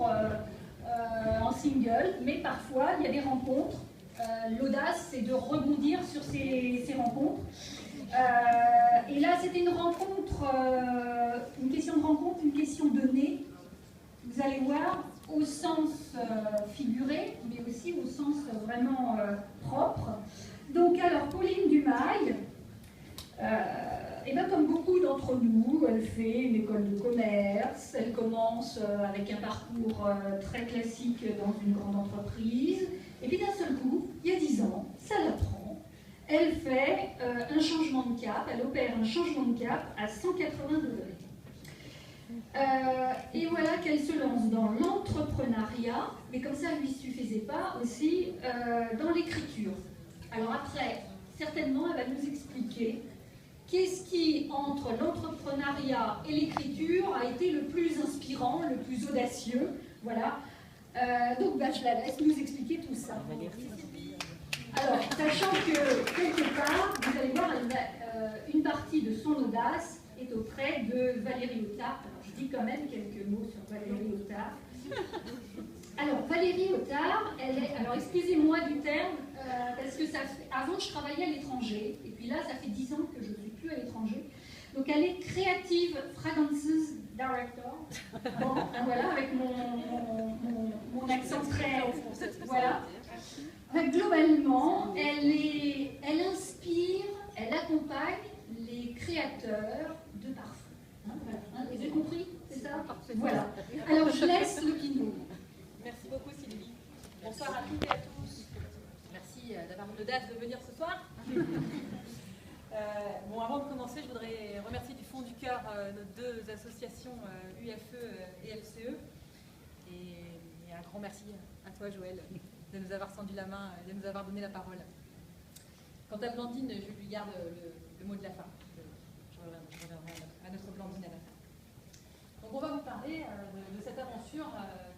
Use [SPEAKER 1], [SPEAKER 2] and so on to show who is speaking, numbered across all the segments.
[SPEAKER 1] en single, mais parfois il y a des rencontres. L'audace, c'est de rebondir sur ces rencontres. Et là, c'était une rencontre, une question de rencontre, une question de nez. Vous allez voir, au sens figuré, mais aussi au sens vraiment propre. Donc, alors, Pauline Dumail, et bien, comme beaucoup d'entre nous, elle fait une école de commerce, elle commence avec un parcours très classique dans une grande entreprise, et puis d'un seul coup, il y a 10 ans, ça la prend, elle fait un changement de cap, elle opère un changement de cap à 180 degrés. Et voilà qu'elle se lance dans l'entrepreneuriat, mais comme ça ne lui suffisait pas, aussi dans l'écriture. Alors après, certainement, elle va nous expliquer qu'est-ce qui, entre l'entrepreneuriat et l'écriture, a été le plus inspirant, le plus audacieux. Voilà. Donc, je la laisse nous expliquer tout ça. Alors, sachant que, quelque part, vous allez voir, une partie de son audace est auprès de Valérie Léotard. Alors, je dis quand même quelques mots sur Valérie Léotard. Alors, Valérie Léotard, elle est... Alors, excusez-moi du terme, parce que avant, je travaillais à l'étranger, et puis là, ça fait 10 ans que je ne suis plus à l'étranger. Donc, elle est Creative Fragrances Director. Bon, voilà, avec mon accent très... Voilà. Globalement, elle inspire, elle accompagne les créateurs de parfums. Voilà. Vous avez compris? C'est ça? Voilà. Alors, je laisse le pinot.
[SPEAKER 2] Merci beaucoup Sylvie. Bonsoir à toutes et à tous. Merci d'avoir l'audace de venir ce soir. Bon, avant de commencer, je voudrais remercier du fond du cœur nos deux associations UFE et FCE. Et un grand merci à toi Joël de nous avoir tendu la main et de nous avoir donné la parole. Quant à Blandine, je lui garde le mot de la fin. Je reviendrai à notre Blandine à la fin. Donc on va vous parler de cette aventure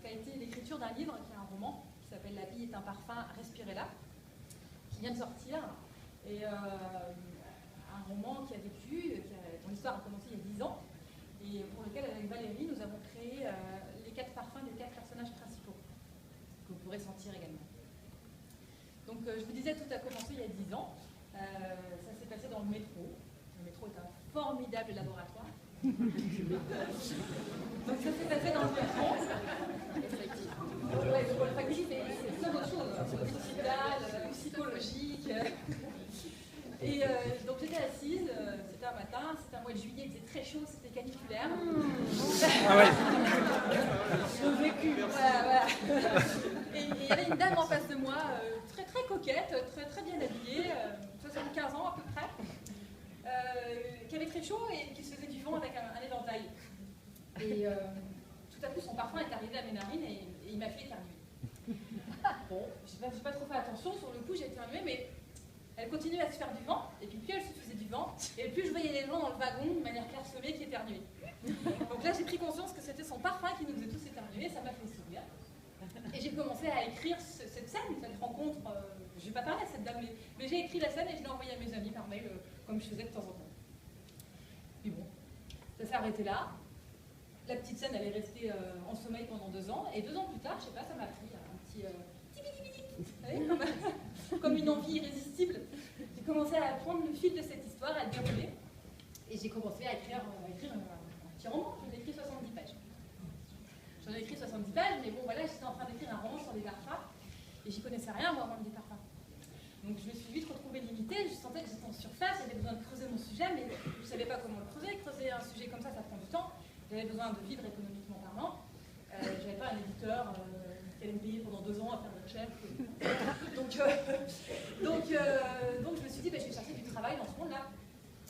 [SPEAKER 2] qu'a été l'écriture d'un livre, qui est un roman, qui s'appelle La vie est un parfum, respirez-la, qui vient de sortir. Et un roman qui a vécu, dont l'histoire a commencé il y a 10 ans, et pour lequel, avec Valérie, nous avons créé les 4 parfums des 4 personnages principaux, que vous pourrez sentir également. Donc, je vous disais, tout a commencé il y a 10 ans. Ça s'est passé dans le métro. Le métro est un formidable laboratoire. Donc, ça s'est passé dans le métro. Ouais, le olfactif, c'est plein d'autres choses. Social, psychologique. Et donc j'étais assise, c'était un matin, c'était un mois de juillet, il faisait très chaud, c'était caniculaire.
[SPEAKER 3] Ah ouais.
[SPEAKER 2] Vécu. Voilà. Et il y avait une dame en face de moi, très très coquette, très bien habillée, 75 ans à peu près, qui avait très chaud et qui se faisait du vent avec un éventail. Et tout à coup son parfum est arrivé à mes narines et il m'a fait éternuer. Bon, j'ai pas trop fait attention, sur le coup j'ai éternué, mais elle continuait à se faire du vent, et puis plus elle se faisait du vent, et plus je voyais les gens dans le wagon de manière clairsemée qui éternuaient. Donc là j'ai pris conscience que c'était son parfum qui nous faisait tous éternuer, ça m'a fait sourire. Et j'ai commencé à écrire cette scène, cette rencontre, je ne vais pas parler à cette dame, mais j'ai écrit la scène et je l'ai envoyée à mes amis par mail, comme je faisais de temps en temps. Puis bon, ça s'est arrêté là. La petite scène, elle est restée en sommeil pendant 2 ans, et 2 ans plus tard, je sais pas, ça m'a pris un petit... comme une envie irrésistible. J'ai commencé à prendre le fil de cette histoire, à le dérouler, et j'ai commencé à écrire un petit roman. J'en ai écrit 70 pages. J'en ai écrit 70 pages, mais bon voilà, j'étais en train d'écrire un roman sur les parfums, et j'y connaissais rien, moi, avant des parfums. Donc je me suis vite retrouvée limitée, je sentais que j'étais en surface, j'avais besoin de creuser mon sujet, mais je ne savais pas comment le creuser. Creuser un sujet comme ça prend du temps. J'avais besoin de vivre économiquement parlant. Je n'avais pas un éditeur qui allait me payer pendant 2 ans à faire de recherche. Donc je me suis dit, je vais chercher du travail dans ce monde-là.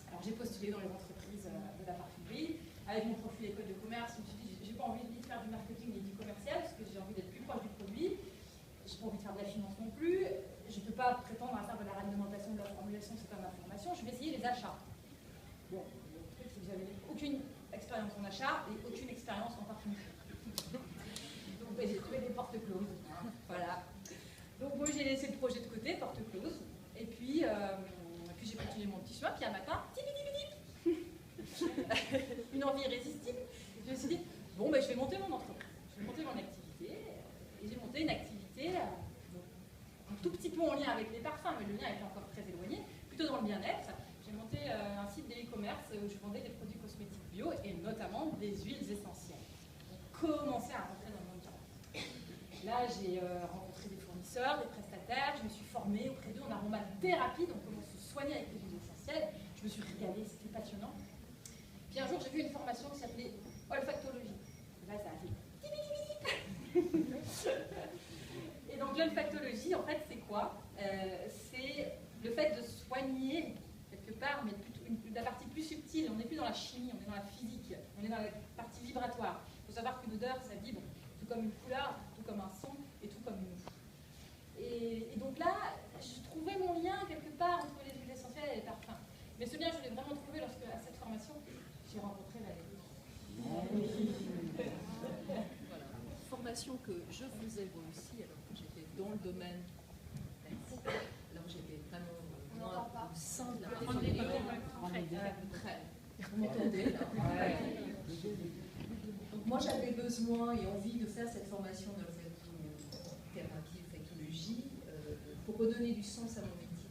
[SPEAKER 2] Alors j'ai postulé dans les entreprises de la parfumerie. Avec mon profil école de commerce, je me suis dit, j'ai pas envie de faire du marketing ni du commercial, parce que j'ai envie d'être plus proche du produit. J'ai pas envie de faire de la finance non plus. Je ne peux pas prétendre à faire de la réglementation, de la formulation, c'est pas ma formation. Je vais essayer les achats. Bon, le truc, c'est que j'avais aucune expérience en achat et aucune expérience en parfumerie. Donc j'ai trouvé des portes closes. Voilà. Donc moi j'ai laissé le projet de côté, porte close. Et puis j'ai continué mon petit chemin. Puis un matin, une envie irrésistible. Je me suis dit, bon je vais monter mon entreprise, je vais monter mon activité. monté une activité un tout petit peu en lien avec les parfums, mais le lien était encore très éloigné, plutôt dans le bien-être. J'ai monté un site de e-commerce où je vendais des produits cosmétiques bio et notamment des huiles essentielles. On commençait à rentrer dans le monde du Là, j'ai rencontré des fournisseurs, des prestataires, je me suis formée auprès d'eux en aromathérapie, donc comment se soigner avec les huiles essentielles. Je me suis régalée, c'était passionnant. Puis un jour, j'ai vu une formation qui s'appelait olfactologie. Et là, ça a fait et donc l'olfactologie, en fait, c'est quoi? C'est le fait de soigner quelque part, mais plutôt la partie plus subtile. On n'est plus dans la chimie, on est dans la physique, on est dans la partie vibratoire. Il faut savoir qu'une odeur, ça vibre, tout comme une couleur, tout comme un son et tout comme une eau. Et donc là, je trouvais mon lien quelque part entre les huiles essentielles et les parfums. Mais ce lien, je l'ai vraiment trouvé lorsque, à cette formation, j'ai rencontré Valérie.
[SPEAKER 4] Voilà. Formation que je faisais moi aussi, alors que j'étais dans le domaine. Alors j'étais vraiment moi, au sein de la profession. Vous m'entendez là? Donc moi j'avais besoin et envie de faire cette formation d'olfactothérapie, olfactologie, pour redonner du sens à mon métier.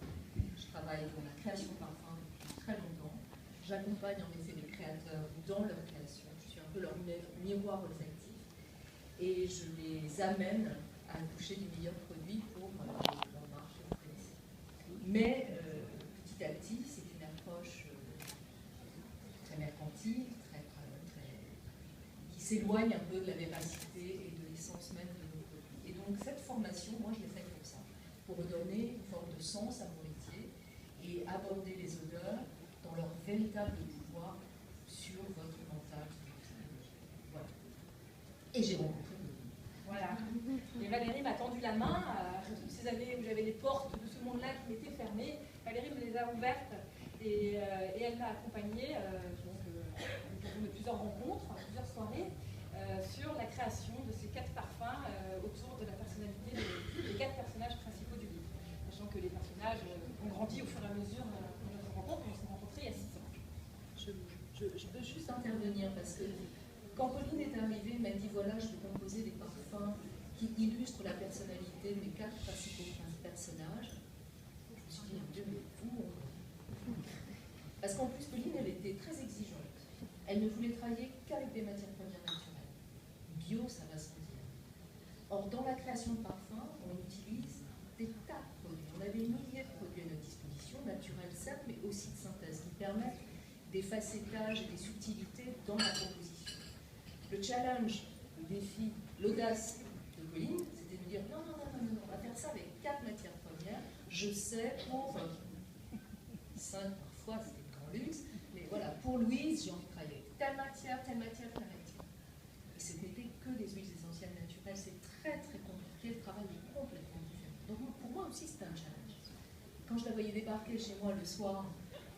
[SPEAKER 4] Je travaille dans la création de parfums depuis très longtemps. J'accompagne en effet les créateurs dans leur création. Je suis un peu leur miroir olfactif et je les amène à toucher du meilleur produit pour leur marché, vous connaissez. Mais petit à petit, c'est une approche très mercantile, qui s'éloigne un peu de la véracité et de l'essence même de nos produits. Et donc cette formation, moi je l'ai faite pour ça, pour redonner une forme de sens à mon métier et aborder les odeurs dans leur véritable pouvoir sur votre mental. Voilà. Et j'ai rencontré
[SPEAKER 2] Voilà. Et Valérie m'a tendu la main. Toutes ces années où j'avais les portes de ce monde-là qui m'étaient fermées, Valérie me les a ouvertes et elle m'a accompagnée à l'occasion de plusieurs rencontres, plusieurs soirées, sur la création de ces 4 parfums autour de la personnalité des 4 personnages principaux du livre. Sachant que les personnages ont grandi au fur et à mesure de notre rencontre, on s'est rencontrés il y a 6 ans.
[SPEAKER 4] Je veux juste intervenir parce que quand Pauline est arrivée, elle m'a dit voilà, je vais composer des parfums qui illustrent la personnalité de mes 4 principaux personnages. Je me suis dit, mon Dieu, mais vous. Parce qu'en plus, Pauline, elle était très exigeante. Elle ne voulait travailler qu'avec des matières premières naturelles. Bio, ça va sans dire. Or, dans la création de parfums, on utilise des tas de produits. On a des milliers de produits à notre disposition, naturels certes, mais aussi de synthèse, qui permettent des facettages et des subtilités dans la composition. Le challenge, le défi, l'audace de Pauline, c'était de dire non, on va faire ça avec 4 matières premières. Je sais, pour 5 parfois, c'était grand luxe, mais voilà, pour Louise, j'ai envie de travailler telle matière, telle matière, telle matière. Et ce n'était que des huiles essentielles naturelles, c'est très très compliqué, le travail est complètement différent. Donc pour moi aussi, c'était un challenge. Quand je la voyais débarquer chez moi le soir,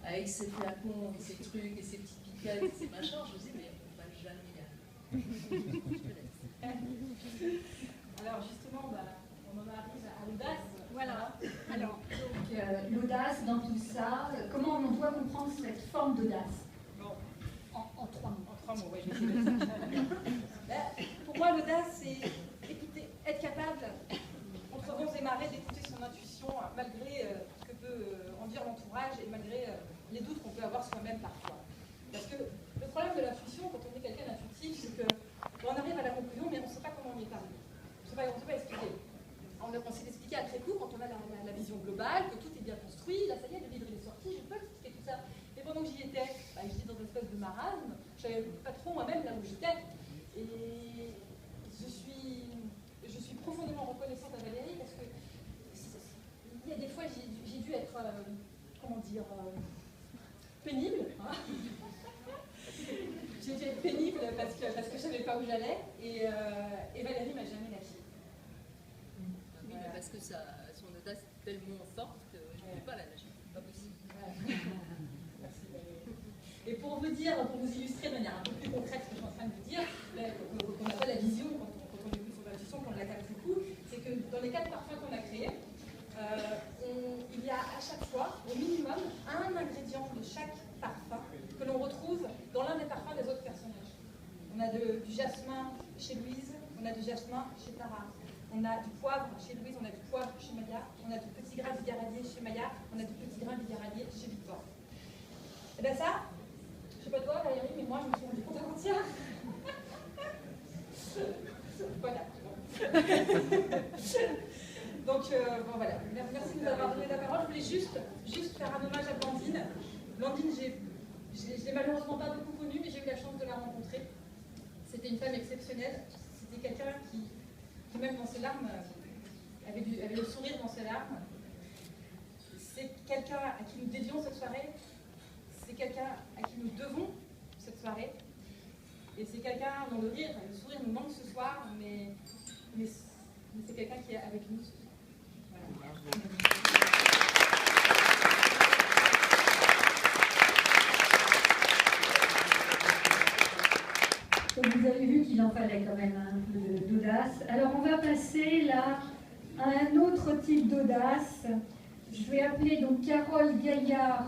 [SPEAKER 4] avec ses flacons et ses trucs et ses petites piquettes et ses machins, je me disais, mais on ne va jamais y arriver.
[SPEAKER 2] Alors justement, on en arrive à l'audace.
[SPEAKER 1] Voilà. Alors, donc l'audace dans tout ça, comment on doit comprendre cette forme d'audace?
[SPEAKER 2] Bon,
[SPEAKER 1] en 3 mots.
[SPEAKER 2] en 3 mots, oui, je vais essayer de ça. Pour moi, l'audace, c'est écouter, être capable, entre vents et marées, d'écouter son intuition, malgré ce que peut en dire l'entourage et malgré les doutes qu'on peut avoir soi-même parfois. Parce que le problème de l'intuition, quand on est quelqu'un d'intuitif, c'est qu'on arrive à la conclusion, mais on ne sait pas comment on y est arrivé. On ne sait pas expliquer. On s'est expliqué à très court quand on a la vision globale, que tout est bien construit, là ça y est, le livre est sorti, je peux expliquer tout ça. Et pendant que j'y étais, j'étais dans une espèce de marasme, je ne savais pas trop moi-même là où j'étais. Et je suis profondément reconnaissante à Valérie parce que il y a des fois j'ai dû être, comment dire, pénible. Hein. J'ai dû être pénible parce que je ne savais pas où j'allais et Valérie m'a jamais lâchée.
[SPEAKER 4] Oui, mais parce que son audace est tellement forte que je ne peux pas la lâcher. C'est pas possible.
[SPEAKER 2] Merci Valérie. Et pour vous dire, pour vous illustrer de manière un peu plus concrète ce que je suis en train de vous dire, qu'on appelle la vision, quand on écoute son intuition, qu'on la capte beaucoup, c'est que dans les 4 parfums qu'on a créés, il y a à chaque fois, au minimum, un ingrédient de chaque parfum que l'on retrouve dans l'un des parfums des autres personnages. On a du jasmin chez Louise, on a du jasmin chez Tara, On a du poivre chez Louise, on a du poivre chez Maya, on a du petit grain bigaradier chez Maya, on a du petit grain bigaradier chez Victor. Et bien ça, je sais pas toi Valérie, mais moi je me suis rendu compte avant-hier. Voilà. Donc bon voilà, merci de nous avoir donné la parole. Je voulais juste faire un hommage à Blandine. Blandine, je l'ai malheureusement pas beaucoup connue, mais j'ai eu la chance de la rencontrer. C'était une femme exceptionnelle. C'était quelqu'un qui même dans ses larmes, avait le sourire dans ses larmes. C'est quelqu'un à qui nous dédions cette soirée. C'est quelqu'un à qui nous devons cette soirée. Et c'est quelqu'un dont le rire, le sourire nous manque ce soir, mais c'est quelqu'un qui est avec nous ce soir. Voilà.
[SPEAKER 1] Donc vous avez vu qu'il en fallait quand même un peu d'audace. Alors on va passer là à un autre type d'audace. Je vais appeler donc Carole Gaillard.